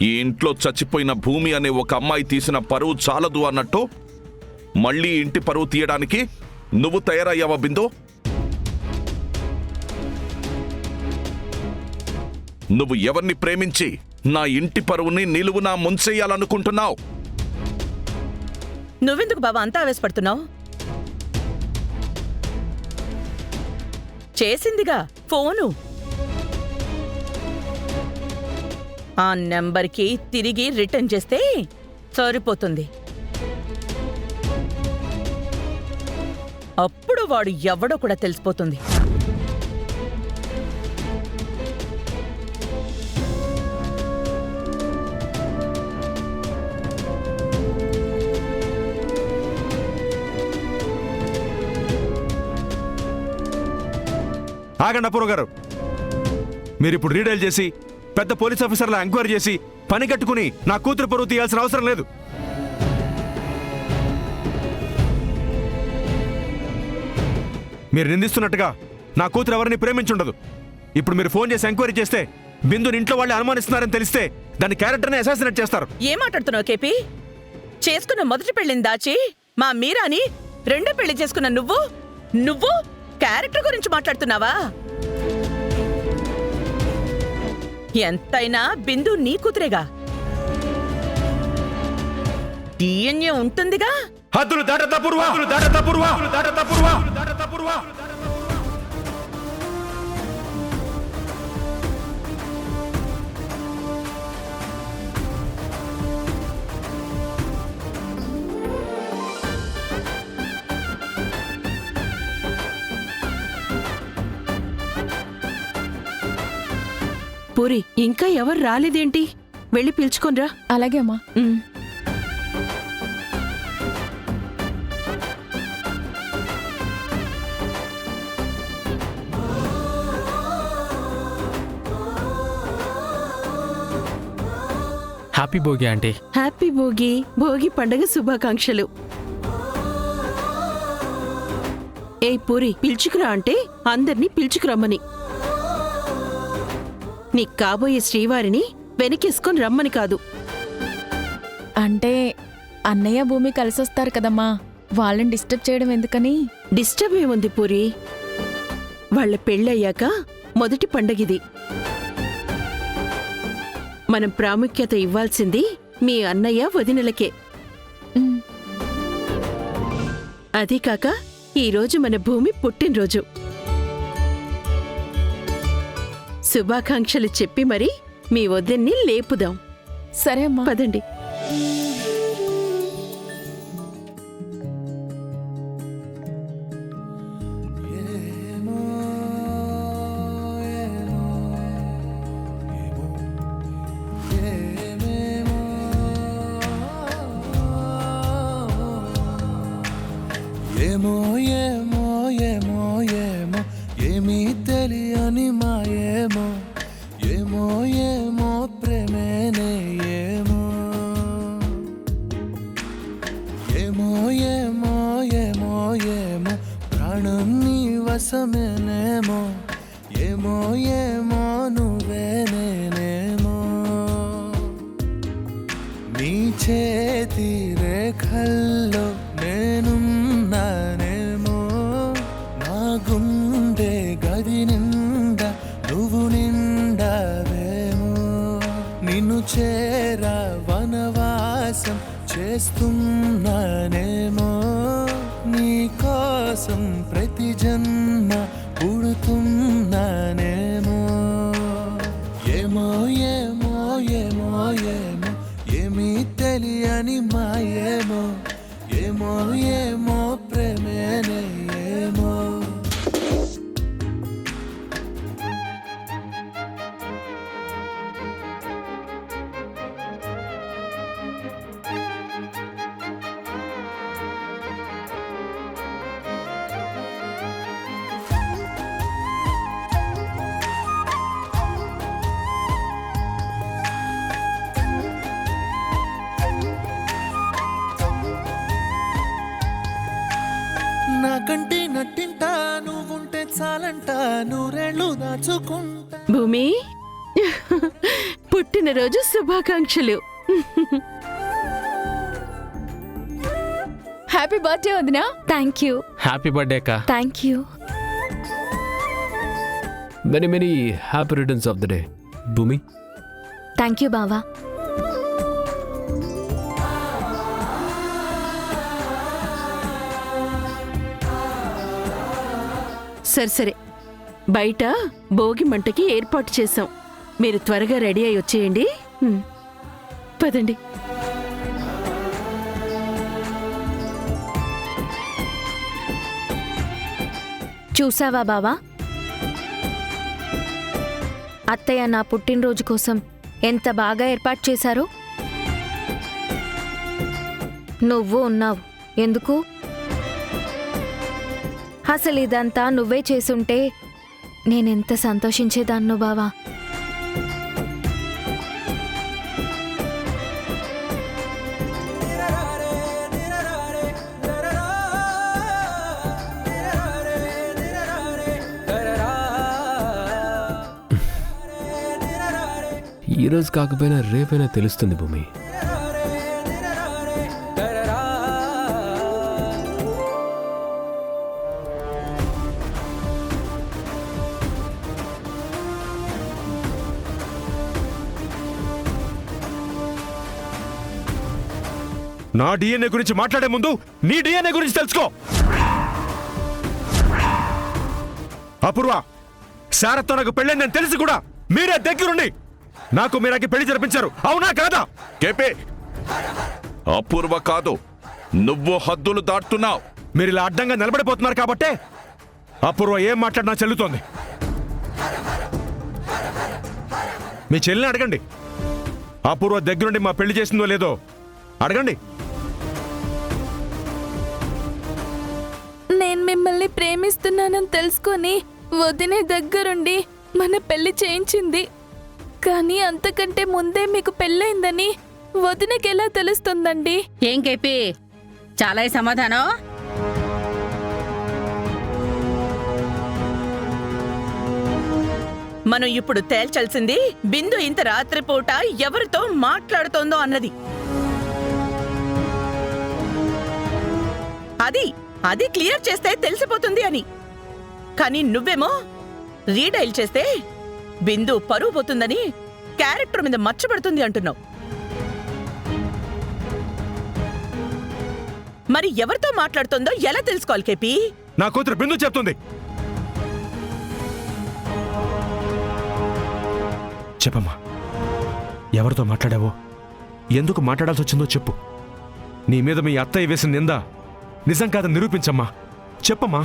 ఈ ఇంట్లో చచ్చిపోయిన భూమి అనే ఒక అమ్మాయి తీసిన పరువు చాలదు అన్నట్టు మళ్ళీ ఇంటి పరువు తీయడానికి నువ్వు తయారయ్యావా బిందు? నువ్వు ఎవరిని ప్రేమించి నా ఇంటి పరువుని నిలువునా ముంచెయ్యాలనుకుంటున్నావు? నువ్వెందుకు బాబా అంతా ఆవేశపడుతున్నావు? చేసిందిగా ఫోను. ఆ నెంబర్కి తిరిగి రిటర్న్ చేస్తే సరిపోతుంది. అప్పుడు వాడు ఎవడో కూడా తెలిసిపోతుంది. ఆగండి అపూర్వ గారు, మీరిప్పుడు రీడైల్ చేసి పెద్ద పోలీస్ ఆఫీసర్లా ఎంక్వైరీ చేసి పని కట్టుకుని నా కూతురు పరువు తీయాల్సిన అవసరం లేదు. మీరు నిందిస్తున్నట్టుగా నా కూతురు ఎవరిని ప్రేమించుండదు. ఇప్పుడు మీరు ఫోన్ చేసి ఎంక్వైరీ చేస్తే బిందుని ఇంట్లో వాళ్ళు అనుమానిస్తున్నారని తెలిస్తే దాని క్యారెక్టర్ని అసాసినేట్ చేస్తారు. ఏం మాట్లాడుతున్నావు కేపీ? చేసుకున్న మొదటి పెళ్లిని దాచి మా మీరాని రెండో పెళ్లి చేసుకున్న నువ్వు క్యారెక్టర్ గురించి మాట్లాడుతున్నావా? ఎంతైనా బిందు నీ కూతురేగా. డిఎన్ఏ ఉంటుందిగా. హద్దులు దాటతా పూర్వ, దాటతా పూర్వ, దాటతా పూర్వ, దాటతా పూర్వ. పూరి, ఇంకా ఎవరు రాలేదేంటి? వెళ్ళి పిలుచుకోనరా. అలాగే అమ్మా. Happy Bhogi aunty. Happy Bhogi. Bhogi పండగ శుభాకాంక్షలు. ఏ పూరి, పిలుచుకురా అంటే అందర్నీ పిలుచుకురమ్మని. నీ కాబోయే శ్రీవారిని వెనకేసుకొని రమ్మని కాదు. అంటే అన్నయ్య భూమి కలిసొస్తారు కదమ్మా, వాళ్ళని డిస్టర్బ్ చేయడం ఎందుకని. డిస్టర్బ్ ఏముంది పూరి? వాళ్ల పెళ్ళయ్యాక మొదటి పండగిది. మనం ప్రాముఖ్యత ఇవ్వాల్సింది మీ అన్నయ్య వదినలకే. అదీ కాక ఈరోజు మన భూమి పుట్టినరోజు. శుభాకాంక్షలు చెప్పి మరి మీ వదిన్ని లేపుదాం. సరే అమ్మా, పదండి. ఏమో ఏమో ఏమో ఏమో ఏమీ తెలియని మాయేమో, ఏమో ఏమో ప్రేమేనే ఏమో, ఏమో ఏమో ఏమో ఏమో ప్రాణం నీ వశమేనేమో, ఏమో ఏమో నువ్వే నేనేమో, నీ చేతి రేఖల్లో నేనున్నానేమో, నా గుండె గది నిండా నువ్వు నిండావేమో, నిన్ను చేరా వనవాసం చేస్తున్నానేమో, నీ కోసం ప్రతి జన్మ పుడుతున్నానేమో, ఏమో ఏమో ఏమో ఏమో ఏమీ తెలియని మాయేమో, ఏమో ఏమో ప్రేమేనే ఏమో. నాకంటే నట్టింటా నువ్వుంటే చాలంట, నూరేళ్ళు దాచుకుంటా. భూమి, పుట్టిన పుట్టినరోజు శుభాకాంక్షలు. హ్యాపీ బర్త్డే వదినా. Thank you. హ్యాపీ బర్త్డే అక్క. Thank you. Many many happy returns of the day భూమి. థ్యాంక్ యూ బావా. సరే బయట భోగి మంటకి ఏర్పాటు చేశాం. మీరు త్వరగా రెడీ అయి వచ్చేయండి. పదండి. చూసావా బావా, అత్తయ్య నా పుట్టినరోజు కోసం ఎంత బాగా ఏర్పాటు చేశారో. నువ్వు ఉన్నావు ఎందుకు? అసలు ఇదంతా నువ్వే చేసుంటే నేనెంత సంతోషించేదాన్నో బావా. ఈరోజు కాకపోయినా రేపైనా తెలుస్తుంది భూమి. నా డిఎన్ఏ గురించి మాట్లాడే ముందు నీ డిఎన్ఏ గురించి తెలుసుకో. అపూర్వ, శారత్తో నాకు పెళ్ళైందని తెలిసి కూడా మీరే దగ్గరుండి నాకు మీరాకి పెళ్లి జరిపించారు, అవునా కాదా? కేపీ, అపూర్వ కాదు, నువ్వు హద్దులు దాటుతున్నావు. మీరు ఇలా అడ్డంగా నిలబడిపోతున్నారు కాబట్టే అపూర్వ ఏం మాట్లాడినా చెల్లుతోంది. మీ చెల్లిని అడగండి, అపూర్వ దగ్గరుండి మా పెళ్లి చేసిందో లేదో అడగండి. నేను మిమ్మల్ని ప్రేమిస్తున్నానని తెలుసుకొని వదినే దగ్గరుండి మన పెళ్లి చేయించింది. కానీ అంతకంటే ముందే మీకు పెళ్ళైందని వదినకి ఎలా తెలుస్తుందండి? ఏం కేపీ, చాలా సమాధానం. మనం ఇప్పుడు తేల్చాల్సింది బిందు ఇంత రాత్రిపూట ఎవరితో మాట్లాడుతోందో అన్నది. అది క్లియర్ చేస్తే తెలిసిపోతుంది అని. కానీ నువ్వేమో రీడైల్ చేస్తే బిందు పరువు పోతుందని, క్యారెక్టర్ మీద మచ్చబడుతుంది అంటున్నావు. మరి ఎవరితో మాట్లాడుతుందో ఎలా తెలుసుకోవాలి కేపీ? నా కూతురు బిందు చెప్తుంది. చెప్పమ్మా, ఎవరితో మాట్లాడావో, ఎందుకు మాట్లాడాల్సి వచ్చిందో చెప్పు. నీ మీద మీ అత్తయ్య వేసిన నింద నిజం కాదని నిరూపించమ్మా. చెప్పమ్మా.